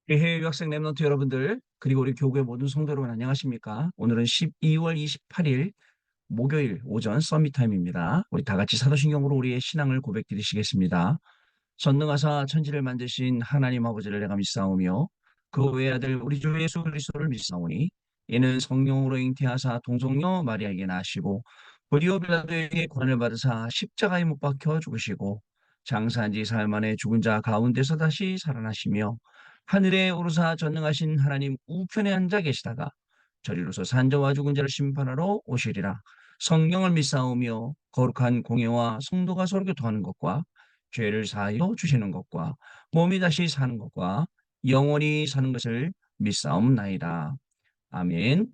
해외 유학생 랩런트 여러분들, 그리고 우리 교구의 모든 성도 여러분 안녕하십니까? 오늘은 12월 28일 목요일 오전 서밋 타임입니다. 우리 다 같이 사도신경으로 우리의 신앙을 고백드리시겠습니다. 전능하사 천지를 만드신 하나님 아버지를 내가 믿사오며 그 외아들 우리 주 예수 그리스도를 믿사오니 이는 성령으로 잉태하사 동성녀 마리아에게 나시고 본디오 빌라도에게 고난을 받으사 십자가에 못 박혀 죽으시고 장사한 지 사흘 만에 죽은 자 가운데서 다시 살아나시며 하늘에 오르사 전능하신 하나님 우편에 앉아 계시다가 저리로서 산자와 죽은 자를 심판하러 오시리라. 성령을 믿사오며 거룩한 공예와 성도가 서로 교통하는 것과 죄를 사하여 주시는 것과 몸이 다시 사는 것과 영원히 사는 것을 믿사옵나이다. 아멘.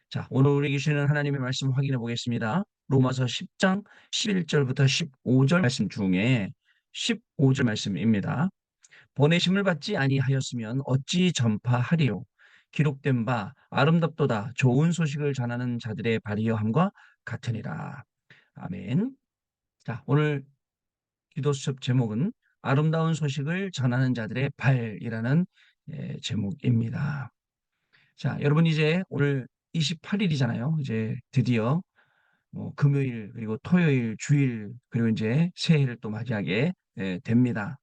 자, 오늘 우리 주시는 하나님의 말씀 확인해 보겠습니다. 로마서 10장 11절부터 15절 말씀 중에 15절 말씀입니다. 보내심을 받지 아니하였으면 어찌 전파하리요. 기록된 바 아름답도다 좋은 소식을 전하는 자들의 발이여함과 같으니라. 아멘. 자, 오늘 기도 수첩 제목은 아름다운 소식을 전하는 자들의 발이라는 제목입니다. 자, 여러분 이제 오늘 28일이잖아요. 이제 드디어 금요일 그리고 토요일, 주일 그리고 이제 새해를 또 맞이하게 됩니다.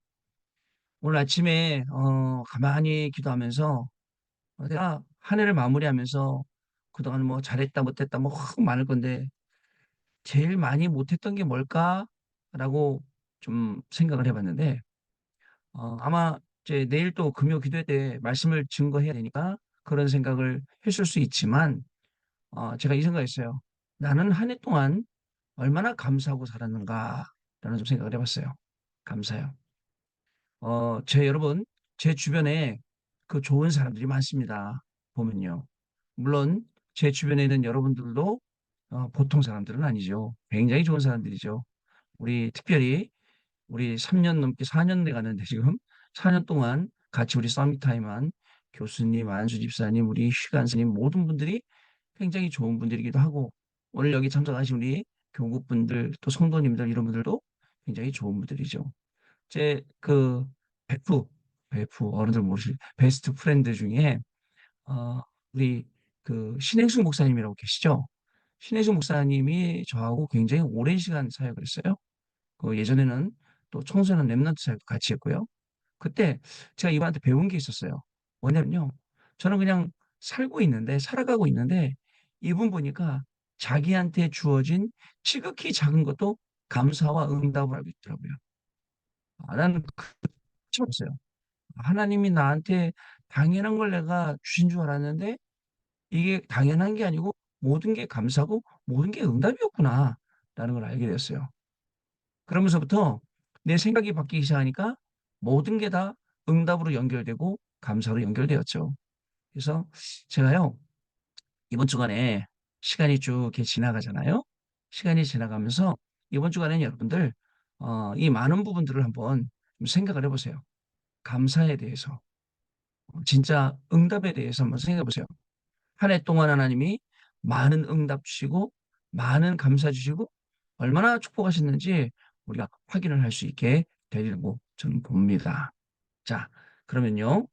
오늘 아침에 가만히 기도하면서 내가 한 해를 마무리하면서 그동안 뭐 잘했다 못했다 뭐 많을 건데 제일 많이 못했던 게 뭘까라고 좀 생각을 해봤는데 아마 이제 내일 또 금요 기도회 때 말씀을 증거해야 되니까 그런 생각을 했을 수 있지만 제가 이 생각했어요. 나는 한 해 동안 얼마나 감사하고 살았는가라는 좀 생각을 해봤어요. 감사요. 여러분, 제 주변에 그 좋은 사람들이 많습니다. 보면요. 물론 제 주변에 있는 여러분들도 보통 사람들은 아니죠. 굉장히 좋은 사람들이죠. 우리 특별히 우리 3년 넘게 4년 돼 가는데 지금 4년 동안 같이 우리 서밋타임한 교수님, 안수 집사님, 우리 휘간스님 모든 분들이 굉장히 좋은 분들이기도 하고 오늘 여기 참석하신 우리 교구분들 또 성도님들 이런 분들도 굉장히 좋은 분들이죠. 제 그 베프, 베프 어른들 모르실 베스트 프렌드 중에 어, 우리 그 신행수 목사님이라고 계시죠? 신행수 목사님이 저하고 굉장히 오랜 시간 사역을 했어요. 그 예전에는 또 청소년 랩런트 사역도 같이 했고요. 그때 제가 이분한테 배운 게 있었어요. 뭐냐면요. 저는 그냥 살아가고 있는데 이분 보니까 자기한테 주어진 지극히 작은 것도 감사와 응답을 하고 있더라고요. 나는 처음 봤어요. 하나님이 나한테 당연한 걸 내가 주신 줄 알았는데 이게 당연한 게 아니고 모든 게 감사고 모든 게 응답이었구나 라는 걸 알게 됐어요. 그러면서부터 내 생각이 바뀌기 시작하니까 모든 게 다 응답으로 연결되고 감사로 연결되었죠. 그래서 제가요, 이번 주간에 시간이 쭉 이렇게 지나가잖아요. 시간이 지나가면서 이번 주간에는 여러분들, 이 많은 부분들을 한번 좀 생각을 해보세요. 감사에 대해서, 진짜 응답에 대해서 한번 생각해 보세요. 한 해 동안 하나님이 많은 응답 주시고, 많은 감사 주시고, 얼마나 축복하셨는지 우리가 확인을 할 수 있게 되리라고 저는 봅니다. 자, 그러면요.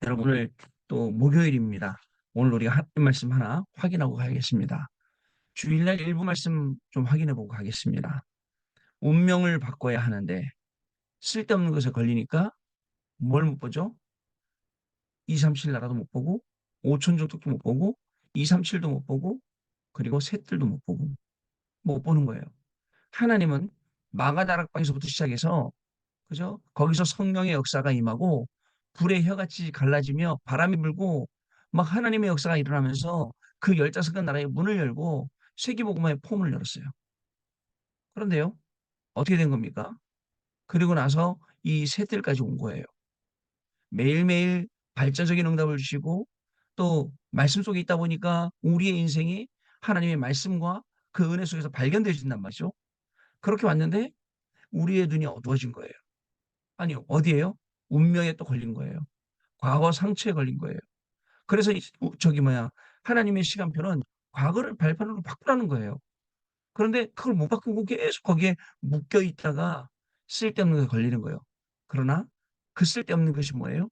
여러분 오늘 또 목요일입니다. 오늘 우리가 하나님 말씀 하나 확인하고 가겠습니다. 주일날 일부 말씀 좀 확인해 보고 가겠습니다. 운명을 바꿔야 하는데 쓸데없는 것에 걸리니까 뭘 못 보죠? 237 나라도 못 보고 5천 종족도 못 보고 237도 못 보고 그리고 셋들도 못 보고 못 보는 거예요. 하나님은 마가다락방에서부터 시작해서 그죠? 거기서 성령의 역사가 임하고 불의 혀같이 갈라지며 바람이 불고 막 하나님의 역사가 일어나면서 그 15개 나라의 문을 열고 세계복음화의 폼을 열었어요. 그런데요. 어떻게 된 겁니까? 그리고 나서 이 셋들까지 온 거예요. 매일매일 발전적인 응답을 주시고 또 말씀 속에 있다 보니까 우리의 인생이 하나님의 말씀과 그 은혜 속에서 발견되어진단 말이죠. 그렇게 왔는데 우리의 눈이 어두워진 거예요. 아니요. 어디에요? 운명에 또 걸린 거예요. 과거 상처에 걸린 거예요. 그래서 저기 뭐야 하나님의 시간표는 과거를 발판으로 바꾸라는 거예요. 그런데 그걸 못 바꾸고 계속 거기에 묶여 있다가 쓸데없는 게 걸리는 거예요. 그러나 그 쓸데없는 것이 뭐예요?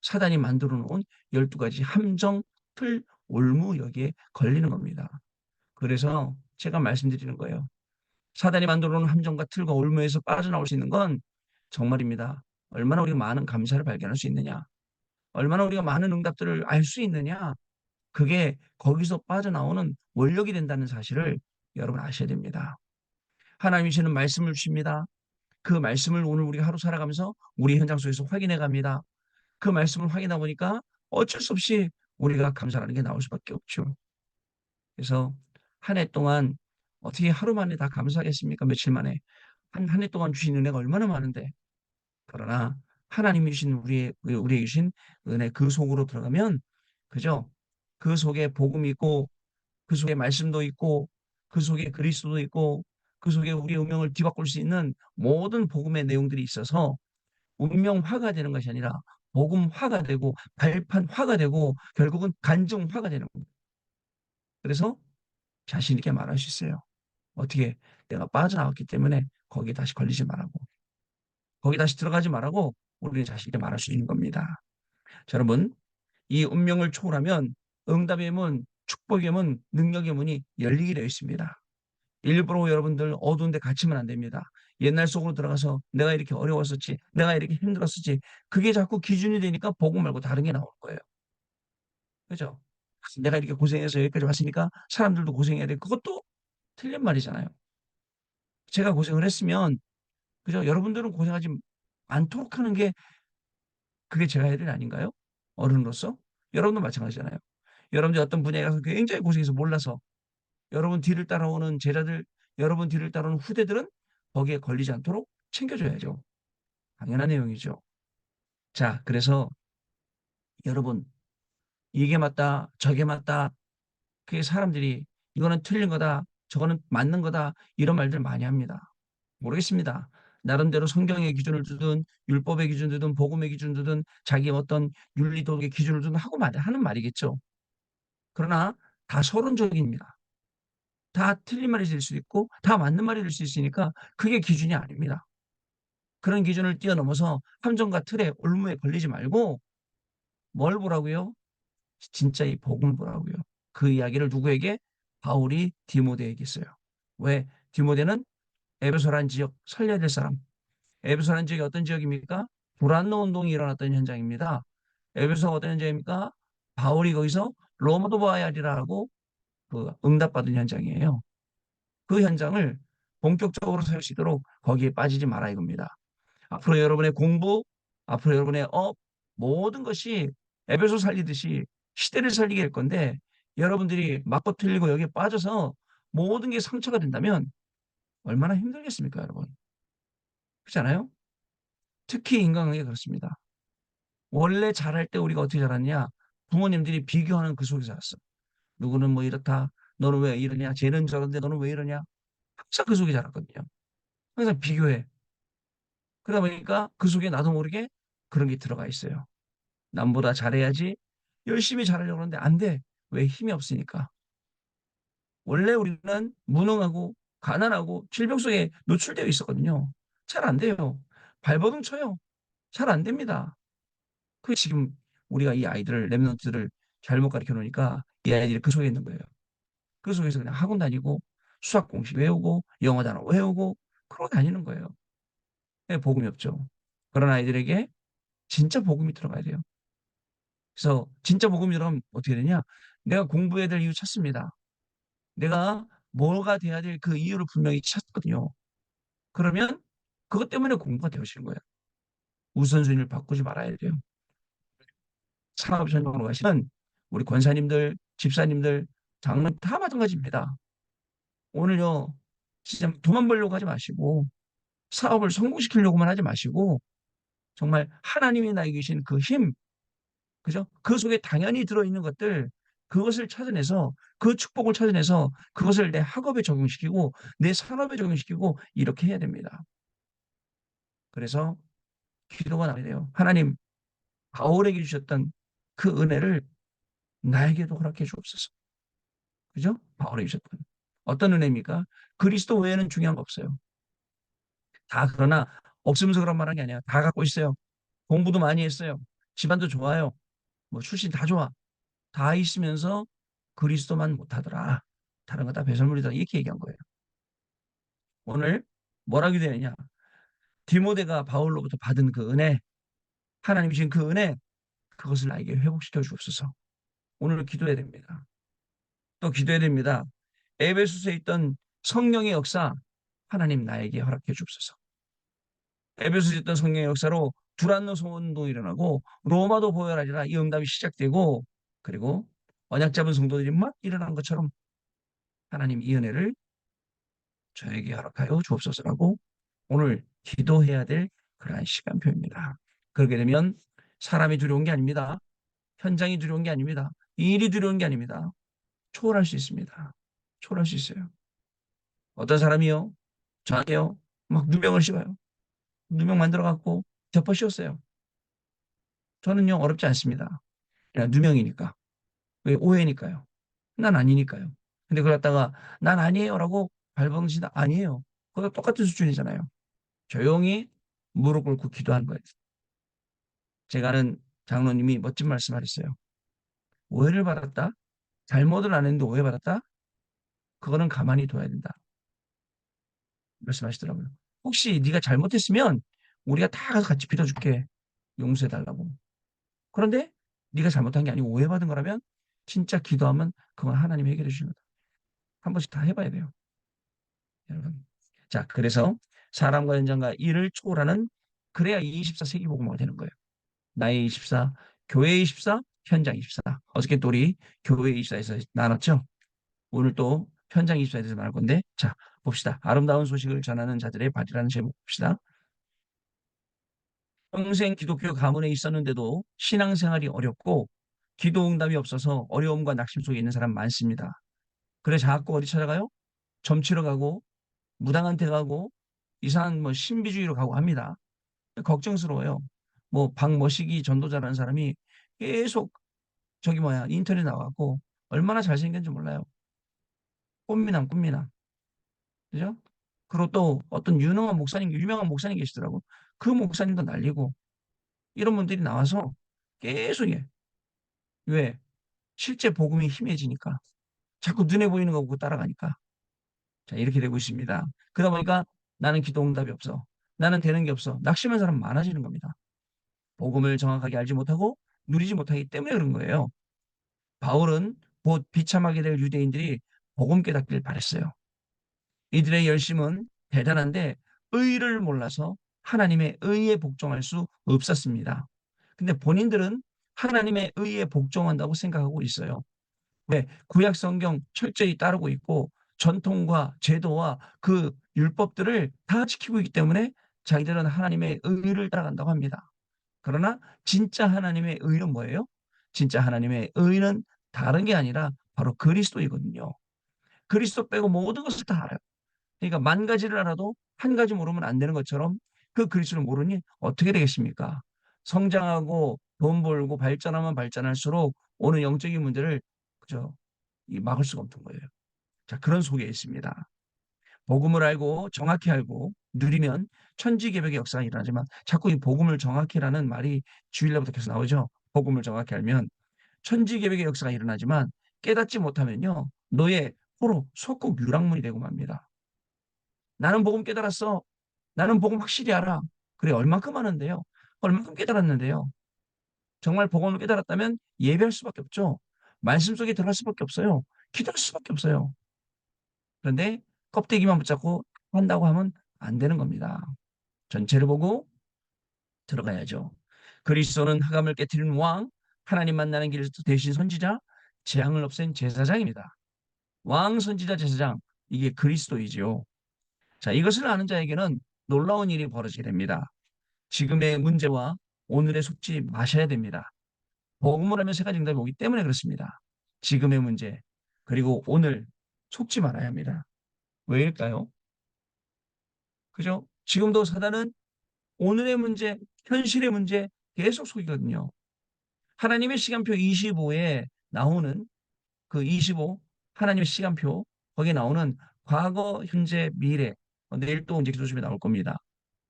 사단이 만들어 놓은 12가지 함정, 틀, 올무 여기에 걸리는 겁니다. 그래서 제가 말씀드리는 거예요. 사단이 만들어 놓은 함정과 틀과 올무에서 빠져나올 수 있는 건 정말입니다. 얼마나 우리가 많은 감사를 발견할 수 있느냐. 얼마나 우리가 많은 응답들을 알 수 있느냐. 그게 거기서 빠져나오는 원력이 된다는 사실을 여러분 아셔야 됩니다. 하나님이 주시는 말씀을 주십니다. 그 말씀을 오늘 우리가 하루 살아가면서 우리 현장 속에서 확인해 갑니다. 그 말씀을 확인하다 보니까 어쩔 수 없이 우리가 감사하는 게 나올 수밖에 없죠. 그래서 한 해 동안 어떻게 하루 만에 다 감사하겠습니까? 며칠 만에. 한 해 동안 주신 은혜가 얼마나 많은데. 그러나 하나님이 주신 우리에게 주신 은혜 그 속으로 들어가면 그죠? 그 속에 복음이 있고 그 속에 말씀도 있고 그 속에 그리스도도 있고 그 속에 우리의 운명을 뒤바꿀 수 있는 모든 복음의 내용들이 있어서 운명화가 되는 것이 아니라 복음화가 되고 발판화가 되고 결국은 간증화가 되는 겁니다. 그래서 자신 있게 말할 수 있어요. 어떻게 내가 빠져나왔기 때문에 거기에 다시 걸리지 말라고. 거기 다시 들어가지 말라고 우리는 자신 있게 말할 수 있는 겁니다. 자, 여러분, 이 운명을 초월하면 응답의 문, 축복의 문, 능력의 문이 열리게 되어 있습니다. 일부러 여러분들 어두운 데 갇히면 안 됩니다. 옛날 속으로 들어가서 내가 이렇게 어려웠었지, 내가 이렇게 힘들었었지, 그게 자꾸 기준이 되니까 복음 말고 다른 게 나오는 거예요. 그죠? 내가 이렇게 고생해서 여기까지 왔으니까 사람들도 고생해야 돼. 그것도 틀린 말이잖아요. 제가 고생을 했으면, 그죠? 여러분들은 고생하지 않도록 하는 게 그게 제가 해야 될 일 아닌가요? 어른으로서? 여러분도 마찬가지잖아요. 여러분들이 어떤 분야에 가서 굉장히 고생해서 몰라서 여러분 뒤를 따라오는 제자들, 여러분 뒤를 따라오는 후대들은 거기에 걸리지 않도록 챙겨줘야죠. 당연한 내용이죠. 자, 그래서 여러분, 이게 맞다, 저게 맞다, 그게 사람들이 이거는 틀린 거다, 저거는 맞는 거다, 이런 말들 많이 합니다. 모르겠습니다. 나름대로 성경의 기준을 두든, 율법의 기준을 두든, 복음의 기준을 두든, 자기 어떤 윤리도덕의 기준을 두든 하고 하는 말이겠죠. 그러나 다 서론적입니다. 다 틀린 말이 될 수도 있고, 다 맞는 말이 될 수 있으니까 그게 기준이 아닙니다. 그런 기준을 뛰어넘어서 함정과 틀에 올무에 걸리지 말고 뭘 보라고요? 진짜 이 복음을 보라고요. 그 이야기를 누구에게? 바울이 디모데에게 했어요. 왜? 디모데는 에베소라는 지역 살려야 될 사람. 에베소라는 지역이 어떤 지역입니까? 불안노 운동이 일어났던 현장입니다. 에베소가 어떤 현장입니까? 바울이 거기서 로마도바야리라고 그 응답받은 현장이에요. 그 현장을 본격적으로 살 수 있도록 거기에 빠지지 마라 이겁니다. 앞으로 여러분의 공부, 앞으로 여러분의 업, 모든 것이 에베소 살리듯이 시대를 살리게 할 건데 여러분들이 맞고 틀리고 여기에 빠져서 모든 게 상처가 된다면 얼마나 힘들겠습니까, 여러분? 그렇지 않아요? 특히 인간관계 그렇습니다. 원래 잘할 때 우리가 어떻게 자랐냐? 부모님들이 비교하는 그 속에서 자랐어. 누구는 뭐 이렇다. 너는 왜 이러냐? 쟤는 저런데 너는 왜 이러냐? 항상 그 속에 자랐거든요. 항상 비교해. 그러다 보니까 그 속에 나도 모르게 그런 게 들어가 있어요. 남보다 잘해야지. 열심히 잘하려고 하는데 안 돼. 왜? 힘이 없으니까. 원래 우리는 무능하고 가난하고 질병 속에 노출되어 있었거든요. 잘 안 돼요. 발버둥 쳐요. 잘 안 됩니다. 그 지금 우리가 이 아이들을 랩런트들을 잘못 가르쳐 놓으니까 이 아이들이 그 속에 있는 거예요. 그 속에서 그냥 학원 다니고 수학 공식 외우고 영어 단어 외우고 그러고 다니는 거예요. 네, 복음이 없죠. 그런 아이들에게 진짜 복음이 들어가야 돼요. 그래서 진짜 복음이 들어가면 어떻게 되냐? 내가 공부해야 될 이유 찾습니다. 내가 뭐가 돼야 될 그 이유를 분명히 찾거든요. 그러면 그것 때문에 공부가 되어지는 거예요. 우선순위를 바꾸지 말아야 돼요. 사업 현장으로 가시면 우리 권사님들, 집사님들, 장로님 다 마찬가지입니다. 오늘요, 진짜 돈만 벌려고 하지 마시고 사업을 성공시키려고만 하지 마시고 정말 하나님이 나에게 주신 그 힘, 그죠? 그 속에 당연히 들어있는 것들 그것을 찾아내서 그 축복을 찾아내서 그것을 내 학업에 적용시키고 내 산업에 적용시키고 이렇게 해야 됩니다. 그래서 기도가 나야 돼요. 하나님, 바울에게 주셨던 그 은혜를 나에게도 허락해 주옵소서. 그죠? 바울에게 주셨던. 어떤 은혜입니까? 그리스도 외에는 중요한 거 없어요. 다 그러나 없으면서 그런 말한 게 아니야. 다 갖고 있어요. 공부도 많이 했어요. 집안도 좋아요. 뭐 출신 다 좋아. 다 있으면서 그리스도만 못하더라. 다른 거 다 배설물이다. 이렇게 얘기한 거예요. 오늘 뭐라 기도했냐? 디모데가 바울로부터 받은 그 은혜, 하나님 주신 그 은혜, 그것을 나에게 회복시켜 주옵소서. 오늘 기도해야 됩니다. 또 기도해야 됩니다. 에베소서에 있던 성령의 역사, 하나님 나에게 허락해 주옵소서. 에베소서에 있던 성령의 역사로 두란노 소원도 일어나고 로마도 보혈하리라 이 응답이 시작되고 그리고 언약 잡은 성도들이 막 일어난 것처럼 하나님 이 은혜를 저에게 허락하여 주옵소서라고 오늘 기도해야 될 그러한 시간표입니다. 그렇게 되면 사람이 두려운 게 아닙니다. 현장이 두려운 게 아닙니다. 이 일이 두려운 게 아닙니다. 초월할 수 있습니다. 초월할 수 있어요. 어떤 사람이요? 저한테요? 막 누명을 씌워요. 누명 만들어 갖고 덮어 씌웠어요. 저는요 어렵지 않습니다. 그냥 누명이니까. 왜 오해니까요. 난 아니니까요. 근데 그걸 갖다가 난 아니에요라고 발버둥치다 아니에요. 그거 똑같은 수준이잖아요. 조용히 무릎 꿇고 기도하는 거예요. 제가 아는 장로님이 멋진 말씀하셨어요. 오해를 받았다? 잘못을 안 했는데 오해받았다? 그거는 가만히 둬야 된다. 말씀하시더라고요. 혹시 네가 잘못했으면 우리가 다 가서 같이 빌어줄게. 용서해달라고. 그런데 네가 잘못한 게 아니고 오해받은 거라면 진짜 기도하면 그건 하나님이 해결해 주시는 거다. 한 번씩 다 해봐야 돼요. 여러분. 자, 그래서 사람과 현장과 일을 초월하는 그래야 24 세기복음화가 되는 거예요. 나의 24, 교회 24, 현장 24. 어저께 또 우리 교회 24에서 나눴죠? 오늘 또 현장 24에 대해서 나눌 건데, 자, 봅시다. 아름다운 소식을 전하는 자들의 발이라는 제목 봅시다. 평생 기독교 가문에 있었는데도 신앙생활이 어렵고 기도 응답이 없어서 어려움과 낙심 속에 있는 사람 많습니다. 그래 자꾸 어디 찾아가요? 점치러 가고 무당한테 가고 이상한 뭐 신비주의로 가고 합니다. 걱정스러워요. 뭐 박머시기 전도자라는 사람이 계속 저기 뭐야 인터넷 나와갖고 얼마나 잘생겼는지 몰라요. 꽃미남 꽃미남 그죠? 그리고 또 어떤 유명한 목사님 계시더라고. 그 목사님도 날리고 이런 분들이 나와서 계속 해. 왜? 실제 복음이 희미해지니까. 자꾸 눈에 보이는 거 보고 따라가니까. 자, 이렇게 되고 있습니다. 그러다 보니까 나는 기도 응답이 없어. 나는 되는 게 없어. 낙심한 사람 많아지는 겁니다. 복음을 정확하게 알지 못하고 누리지 못하기 때문에 그런 거예요. 바울은 곧 비참하게 될 유대인들이 복음 깨닫기를 바랬어요. 이들의 열심은 대단한데 의를 몰라서 하나님의 의에 복종할 수 없었습니다. 근데 본인들은 하나님의 의에 복종한다고 생각하고 있어요. 네, 구약 성경 철저히 따르고 있고 전통과 제도와 그 율법들을 다 지키고 있기 때문에 자기들은 하나님의 의를 따라간다고 합니다. 그러나 진짜 하나님의 의는 뭐예요? 진짜 하나님의 의는 다른 게 아니라 바로 그리스도이거든요. 그리스도 빼고 모든 것을 다 알아요. 그러니까 만 가지를 알아도 한 가지 모르면 안 되는 것처럼 그 그리스도를 모르니 어떻게 되겠습니까? 성장하고 돈 벌고 발전하면 발전할수록 오는 영적인 문제를 그저 막을 수가 없는 거예요. 자, 그런 속에 있습니다. 복음을 알고 정확히 알고 누리면 천지개벽의 역사가 일어나지만 자꾸 이 복음을 정확히라는 말이 주일날부터 계속 나오죠. 복음을 정확히 알면 천지개벽의 역사가 일어나지만 깨닫지 못하면요. 너의 포로 속국 유랑문이 되고 맙니다. 나는 복음 깨달았어. 나는 복음 확실히 알아. 그래, 얼만큼 아는데요. 얼만큼 깨달았는데요. 정말 복음을 깨달았다면 예배할 수밖에 없죠. 말씀 속에 들어갈 수밖에 없어요. 기도할 수밖에 없어요. 그런데 껍데기만 붙잡고 한다고 하면 안 되는 겁니다. 전체를 보고 들어가야죠. 그리스도는 흑암을 깨뜨리는 왕, 하나님 만나는 길 대신 선지자, 재앙을 없앤 제사장입니다. 왕, 선지자, 제사장, 이게 그리스도이지요. 자, 이것을 아는 자에게는 놀라운 일이 벌어지게 됩니다. 지금의 문제와 오늘에 속지 마셔야 됩니다. 복음을 하면 세 가지 응답이 오기 때문에 그렇습니다. 지금의 문제, 그리고 오늘 속지 말아야 합니다. 왜일까요? 그죠? 지금도 사단은 오늘의 문제, 현실의 문제 계속 속이거든요. 하나님의 시간표 25에 나오는 그 25, 하나님의 시간표, 거기에 나오는 과거, 현재, 미래, 내일 또 이제 기도집에 나올 겁니다.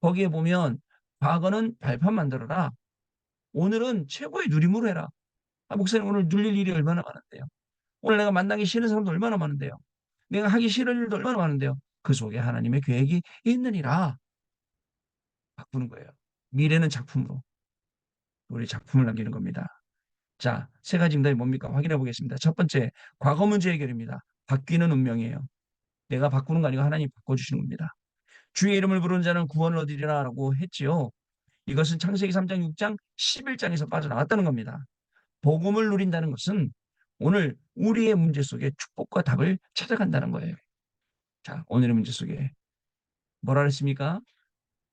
거기에 보면 과거는 발판 만들어라. 오늘은 최고의 누림으로 해라. 아, 목사님 오늘 눌릴 일이 얼마나 많은데요. 오늘 내가 만나기 싫은 사람도 얼마나 많은데요. 내가 하기 싫은 일도 얼마나 많은데요. 그 속에 하나님의 계획이 있느니라. 바꾸는 거예요. 미래는 작품으로 우리 작품을 남기는 겁니다. 자, 세 가지 응답이 뭡니까? 확인해 보겠습니다. 첫 번째, 과거 문제 해결입니다. 바뀌는 운명이에요. 내가 바꾸는 거 아니고 하나님이 바꿔주시는 겁니다. 주의 이름을 부르는 자는 구원을 얻으리라라고 했지요. 이것은 창세기 3장, 6장, 11장에서 빠져나왔다는 겁니다. 복음을 누린다는 것은 오늘 우리의 문제 속에 축복과 답을 찾아간다는 거예요. 자, 오늘의 문제 속에 뭐라 그랬습니까?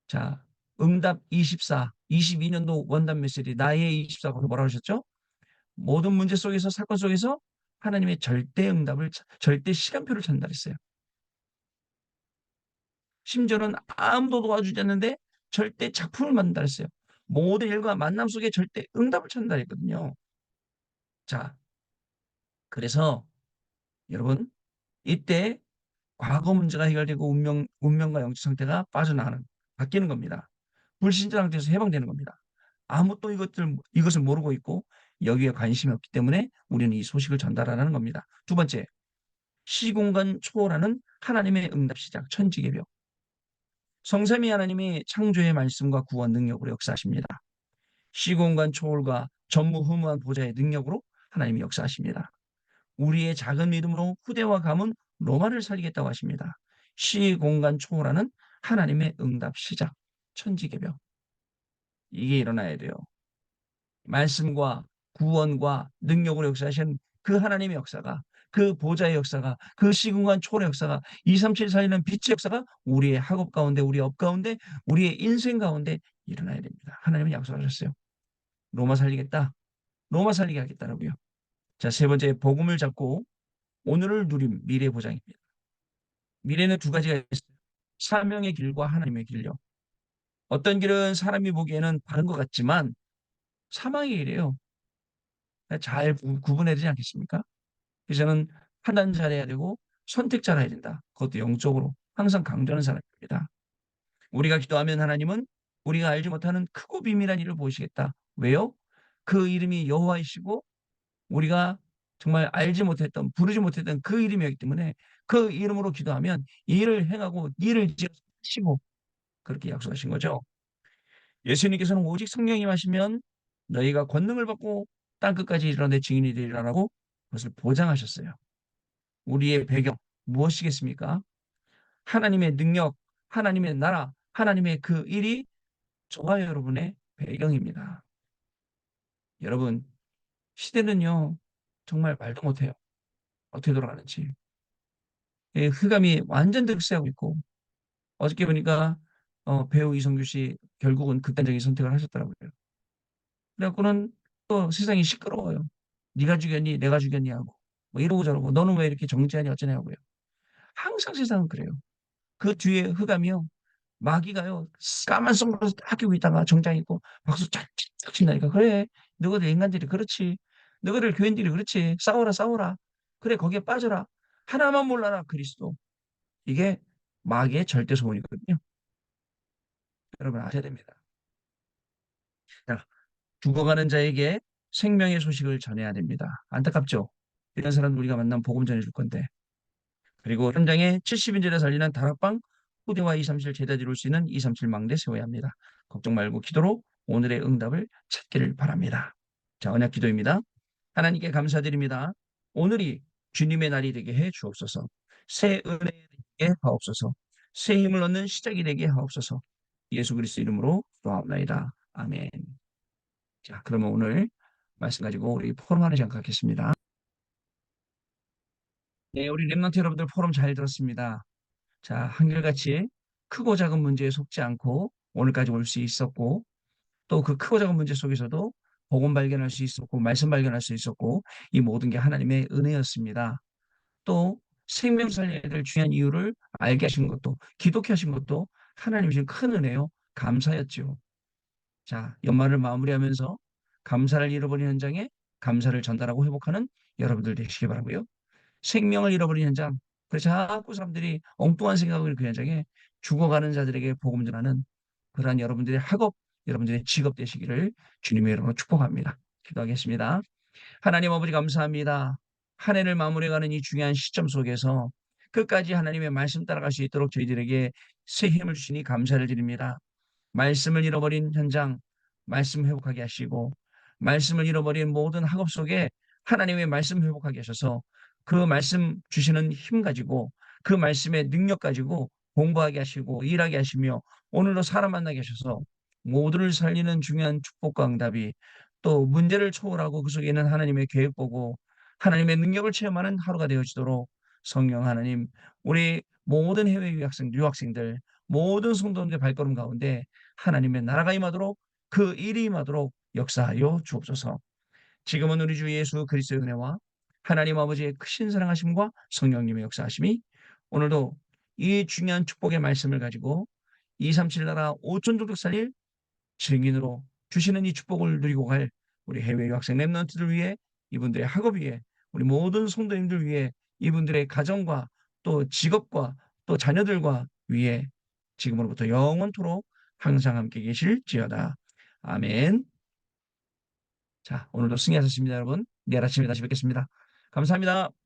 자, 응답 24, 22년도 원단 메시지 나의 24가 뭐라 그러셨죠? 모든 문제 속에서 사건 속에서 하나님의 절대 응답을 절대 시간표를 전달했어요. 심지어는 아무도 도와주지 않는데 절대 작품을 만들었어요. 모든 일과 만남 속에 절대 응답을 전달했거든요. 자, 그래서 여러분 이때 과거 문제가 해결되고 운명과 영적 상태가 빠져나가는 바뀌는 겁니다. 불신자 상태에서 해방되는 겁니다. 아무도 이것을 모르고 있고 여기에 관심이 없기 때문에 우리는 이 소식을 전달하는 겁니다. 두 번째, 시공간 초월하는 하나님의 응답 시작 천지개벽. 성삼위 하나님이 창조의 말씀과 구원 능력으로 역사하십니다. 시공간 초월과 전무후무한 보좌의 능력으로 하나님이 역사하십니다. 우리의 작은 믿음으로 후대와 가문 로마를 살리겠다고 하십니다. 시공간 초월하는 하나님의 응답 시작 천지개벽. 이게 일어나야 돼요. 말씀과 구원과 능력으로 역사하신 그 하나님의 역사가 그 보좌의 역사가 그 시공간 초월의 역사가 237 살리는 빛의 역사가 우리의 학업 가운데 우리의 업 가운데 우리의 인생 가운데 일어나야 됩니다. 하나님은 약속하셨어요. 로마 살리겠다. 로마 살리게 하겠다라고요. 자, 세 번째 복음을 잡고 오늘을 누림 미래 보장입니다. 미래는 두 가지가 있어요. 사명의 길과 하나님의 길요. 어떤 길은 사람이 보기에는 바른 것 같지만 사망의 길이에요. 잘 구분해야 되지 않겠습니까? 그래서 저는 판단 잘해야 되고 선택 잘해야 된다. 그것도 영적으로 항상 강조하는 사람입니다. 우리가 기도하면 하나님은 우리가 알지 못하는 크고 비밀한 일을 보이시겠다. 왜요? 그 이름이 여호와이시고 우리가 정말 알지 못했던 부르지 못했던 그 이름이었기 때문에 그 이름으로 기도하면 이 일을 행하고 일을 지으시고 그렇게 약속하신 거죠. 예수님께서는 오직 성령이 하시면 너희가 권능을 받고 땅 끝까지 이르러 내 증인이 되리라고 그것을 보장하셨어요. 우리의 배경 무엇이겠습니까? 하나님의 능력, 하나님의 나라, 하나님의 그 일이 저와 여러분의 배경입니다. 여러분, 시대는요, 정말 말도 못해요. 어떻게 돌아가는지. 예, 흑암이 완전 득세하고 있고, 어저께 보니까 배우 이성규 씨 결국은 극단적인 선택을 하셨더라고요. 그래갖고는 또 세상이 시끄러워요. 네가 죽였니? 내가 죽였니? 하고. 뭐 이러고 저러고. 너는 왜 이렇게 정치하니? 어쩌냐고요. 항상 세상은 그래요. 그 뒤에 흑암이요. 마귀가요. 까만 선글라스 딱 끼고 있다가 정장 입고 박수 짝짝짝 친다니까. 그래. 너희들 인간들이 그렇지. 너희들 교인들이 그렇지. 싸워라 싸워라. 그래 거기에 빠져라. 하나만 몰라라 그리스도. 이게 마귀의 절대 소원이거든요. 여러분 아셔야 됩니다. 자, 죽어가는 자에게 생명의 소식을 전해야 됩니다. 안타깝죠? 이런 사람 우리가 만나면 복음 전해줄 건데. 그리고 현장에 70인제를 살리는 다락방 후대와 237 제자 이룰 수 있는 237 망대 세워야 합니다. 걱정 말고 기도로 오늘의 응답을 찾기를 바랍니다. 자, 언약 기도입니다. 하나님께 감사드립니다. 오늘이 주님의 날이 되게 해 주옵소서. 새 은혜 되게 하옵소서. 새 힘을 얻는 시작이 되게 하옵소서. 예수 그리스도 이름으로 기도하옵나이다. 아멘. 자, 그러면 오늘 말씀 가지고 우리 포럼하는 시간 갖겠습니다. 네, 우리 랩런트 여러분들 포럼 잘 들었습니다. 자, 한결같이 크고 작은 문제에 속지 않고 오늘까지 올 수 있었고 또 그 크고 작은 문제 속에서도 복음 발견할 수 있었고 말씀 발견할 수 있었고 이 모든 게 하나님의 은혜였습니다. 또 생명 살려야 될 중요한 이유를 알게 하신 것도 기독해 하신 것도 하나님 주신 큰 은혜요. 감사였죠. 자, 연말을 마무리하면서 감사를 잃어버린 현장에 감사를 전달하고 회복하는 여러분들 되시기 바라고요. 생명을 잃어버린 현장, 그래서 자꾸 사람들이 엉뚱한 생각을 그 현장에 죽어가는 자들에게 복음 전하는 그러한 여러분들의 학업, 여러분들의 직업 되시기를 주님의 이름으로 축복합니다. 기도하겠습니다. 하나님 아버지 감사합니다. 한 해를 마무리해가는 이 중요한 시점 속에서 끝까지 하나님의 말씀 따라갈 수 있도록 저희들에게 새 힘을 주시니 감사를 드립니다. 말씀을 잃어버린 현장, 말씀 회복하게 하시고, 말씀을 잃어버린 모든 학업 속에 하나님의 말씀 회복하게 하셔서 그 말씀 주시는 힘 가지고 그 말씀의 능력 가지고 공부하게 하시고 일하게 하시며 오늘도 사람 만나게 하셔서 모두를 살리는 중요한 축복과 응답이 또 문제를 초월하고 그 속에 있는 하나님의 계획 보고 하나님의 능력을 체험하는 하루가 되어지도록 성령 하나님, 우리 모든 해외 유학생들, 모든 성도님들 발걸음 가운데 하나님의 나라가 임하도록 그 일이 임하도록 역사하여 주옵소서. 지금은 우리 주 예수 그리스도의 은혜와 하나님 아버지의 크신 사랑하심과 성령님의 역사하심이 오늘도 이 중요한 축복의 말씀을 가지고 237 나라 5천 종족 살릴 증인으로 주시는 이 축복을 누리고 갈 우리 해외 유학생 랩런트들 위해 이분들의 학업 위해 우리 모든 성도님들 위해 이분들의 가정과 또 직업과 또 자녀들과 위해 지금으로부터 영원토록 항상 함께 계실지어다. 아멘. 자, 오늘도 승리하셨습니다, 여러분. 내일 아침에 다시 뵙겠습니다. 감사합니다.